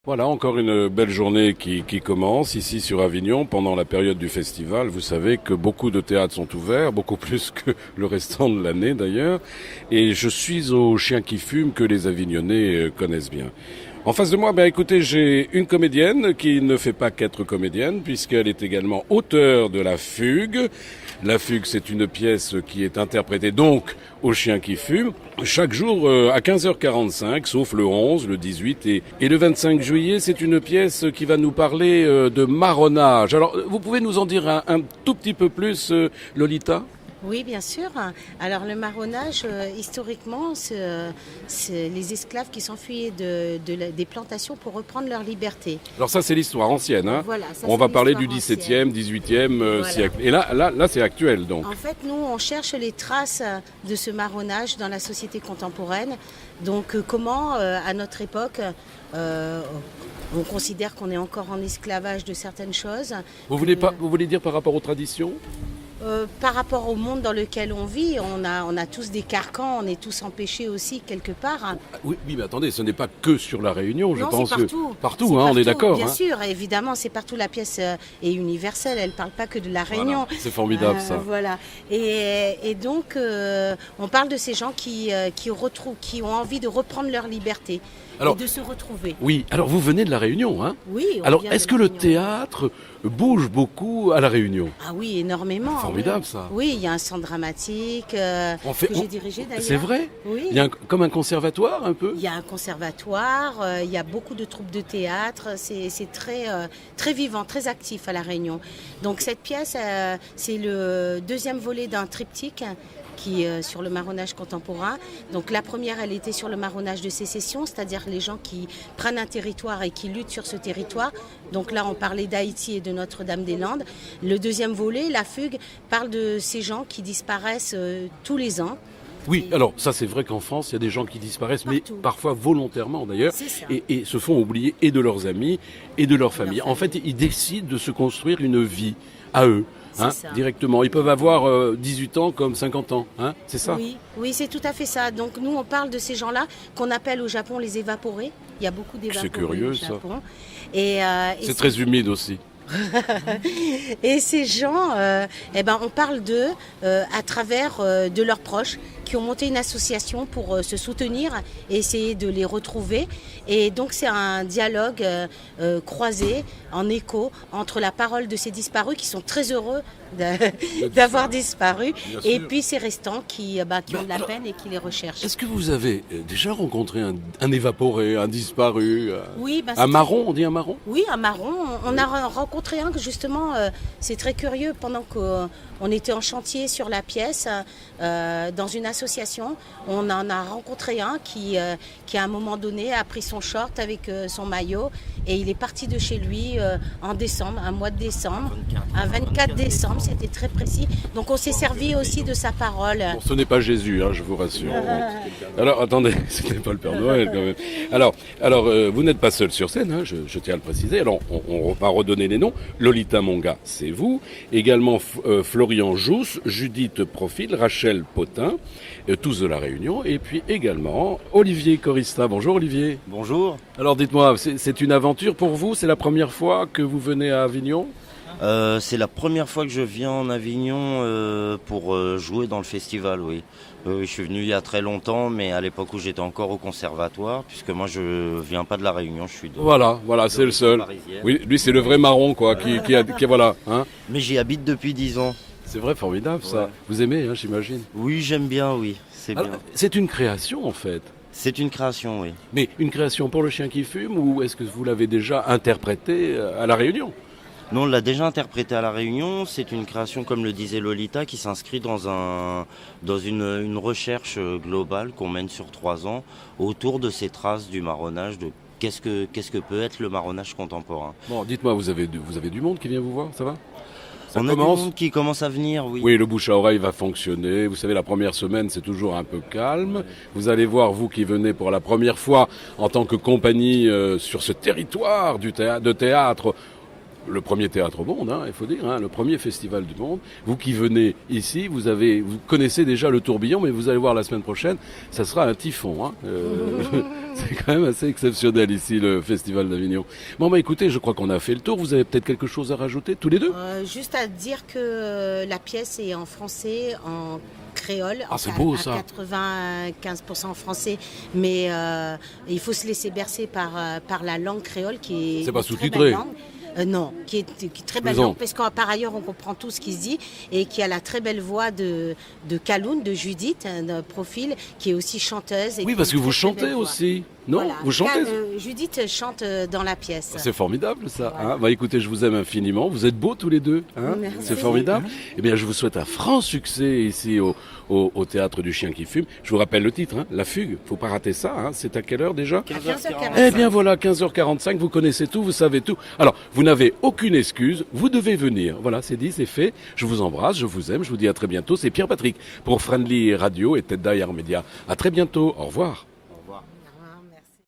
Voilà, encore une belle journée qui commence ici sur Avignon pendant la période du festival. Vous savez que beaucoup de théâtres sont ouverts, beaucoup plus que le restant de l'année d'ailleurs. Et je suis au Chien qui fume que les Avignonnais connaissent bien. En face de moi, écoutez, j'ai une comédienne qui ne fait pas qu'être comédienne puisqu'elle est également auteure de La Fugue. La Fugue, c'est une pièce qui est interprétée donc au Chien qui fume chaque jour à 15h45, sauf le 11, le 18 et le 25 juillet. C'est une pièce qui va nous parler de marronnage. Alors, vous pouvez nous en dire un tout petit peu plus, Lolita ? Oui, bien sûr. Alors le marronnage, historiquement, c'est les esclaves qui s'enfuyaient des plantations pour reprendre leur liberté. Alors ça, c'est l'histoire ancienne. Hein. Voilà, on va parler du 17e, 18e siècle. Et là, c'est actuel, donc. En fait, nous, on cherche les traces de ce marronnage dans la société contemporaine. Donc comment, à notre époque, on considère qu'on est encore en esclavage de certaines choses. Vous voulez dire par rapport aux traditions ? Par rapport au monde dans lequel on vit, on a tous des carcans, on est tous empêchés aussi quelque part. Oui, mais attendez, ce n'est pas que sur la Réunion, je pense. C'est partout. Partout, on est d'accord. Bien sûr, évidemment, c'est partout. La pièce est universelle, elle ne parle pas que de la Réunion. Voilà, c'est formidable ça. Voilà. Et donc, on parle de ces gens qui ont envie de reprendre leur liberté. Et de se retrouver. Oui, alors vous venez de la Réunion, hein ? Oui. Alors, est-ce que le théâtre bouge beaucoup à la Réunion ? Ah oui, énormément. Formidable oui. ça. Oui, il y a un centre dramatique que j'ai dirigé d'ailleurs. C'est vrai ? Oui. Il y a comme un conservatoire un peu ? Il y a un conservatoire, il y a beaucoup de troupes de théâtre, c'est très vivant, très actif à la Réunion. Donc cette pièce, c'est le deuxième volet d'un triptyque qui sur le marronnage contemporain. Donc la première, elle était sur le marronnage de sécession, c'est-à-dire les gens qui prennent un territoire et qui luttent sur ce territoire. Donc là, on parlait d'Haïti et de Notre-Dame-des-Landes. Le deuxième volet, La Fugue, parle de ces gens qui disparaissent tous les ans. Oui, alors ça c'est vrai qu'en France, il y a des gens qui disparaissent, mais parfois volontairement d'ailleurs, et se font oublier et de leurs amis et de leur famille. En fait, ils décident de se construire une vie à eux. Directement. Ils peuvent avoir 18 ans comme 50 ans, c'est ça ? Oui, c'est tout à fait ça. Donc nous, on parle de ces gens-là qu'on appelle au Japon les évaporés. Il y a beaucoup d'évaporés curieux, au Japon. C'est très humide aussi. Et ces gens, on parle d'eux à travers de leurs proches qui ont monté une association pour se soutenir et essayer de les retrouver. Et donc c'est un dialogue croisé, en écho, entre la parole de ces disparus qui sont très heureux d'avoir disparu et puis ces restants qui ont de la peine et qui les recherchent. Est-ce que vous avez déjà rencontré un évaporé, un disparu, oui, un marron, on dit un marron ? Oui, un marron. On a rencontré un que justement, c'est très curieux, pendant qu'on était en chantier sur la pièce, dans une association, on en a rencontré un qui à un moment donné a pris son short avec son maillot et il est parti de chez lui en décembre, un mois de décembre, un 24 décembre, c'était très précis. Donc on s'est servi aussi de sa parole. Bon, ce n'est pas Jésus, je vous rassure. Alors attendez, ce n'est pas le Père Noël quand même. Alors vous n'êtes pas seul sur scène, je tiens à le préciser. Alors on va redonner les noms. Lolita Monga, c'est vous. Également Florian Jousse, Judith Profil, Rachel Potin, tous de la Réunion. Et puis également Olivier Corista. Bonjour Olivier. Bonjour. Alors dites-moi, c'est une aventure pour vous ? C'est la première fois que vous venez à Avignon ? C'est la première fois que je viens en Avignon pour jouer dans le festival, oui. Je suis venu il y a très longtemps, mais à l'époque où j'étais encore au conservatoire, puisque moi je viens pas de la Réunion, je suis de... Voilà, c'est le seul. Parisienne. Oui, lui c'est le vrai marron, quoi, qui voilà. Mais j'y habite depuis 10 ans. C'est vrai, formidable ça. Ouais. Vous aimez, j'imagine ? Oui, j'aime bien, oui. C'est bien. C'est une création en fait. C'est une création, oui. Mais une création pour le chien qui fume, ou est-ce que vous l'avez déjà interprété à la Réunion ? Non, on l'a déjà interprété à La Réunion. C'est une création, comme le disait Lolita, qui s'inscrit dans une recherche globale qu'on mène sur 3 ans autour de ces traces du marronnage, de qu'est-ce que peut être le marronnage contemporain. Bon, dites-moi, vous avez du monde qui vient vous voir, ça va ? On a du monde qui commence à venir, oui. Oui, le bouche à oreille va fonctionner. Vous savez, la première semaine, c'est toujours un peu calme. Ouais. Vous allez voir, vous qui venez pour la première fois en tant que compagnie sur ce territoire de théâtre, le premier théâtre au monde, il faut dire, le premier festival du monde. Vous qui venez ici, vous connaissez déjà le tourbillon, mais vous allez voir la semaine prochaine, ça sera un typhon. C'est quand même assez exceptionnel ici, le festival d'Avignon. Bon, écoutez, je crois qu'on a fait le tour. Vous avez peut-être quelque chose à rajouter, tous les deux? Juste à dire que la pièce est en français, en créole, c'est beau, ça. à 95% en français, mais il faut se laisser bercer par la langue créole qui est C'est pas une très sous-titré. belle langue. Non, qui est très belle langue, parce qu'en par ailleurs on comprend tout ce qui se dit, et qui a la très belle voix de Kaloun, de Judith, un profil, qui est aussi chanteuse. Oui, parce que vous chantez aussi, non? Voilà. Vous chantez? Judith chante dans la pièce. C'est formidable, ça. Voilà. Écoutez, je vous aime infiniment. Vous êtes beaux tous les deux. Merci. C'est formidable. Eh bien, je vous souhaite un franc succès ici au Théâtre du Chien qui fume. Je vous rappelle le titre, La Fugue. Faut pas rater ça. C'est à quelle heure déjà? 15h45. Eh bien voilà, 15h45, vous connaissez tout, vous savez tout. Alors, vous n'avez aucune excuse, vous devez venir. Voilà, c'est dit, c'est fait. Je vous embrasse, je vous aime, je vous dis à très bientôt. C'est Pierre Patrick pour Friendly Radio et Tête derrière Média. À très bientôt, au revoir. Au revoir. Merci.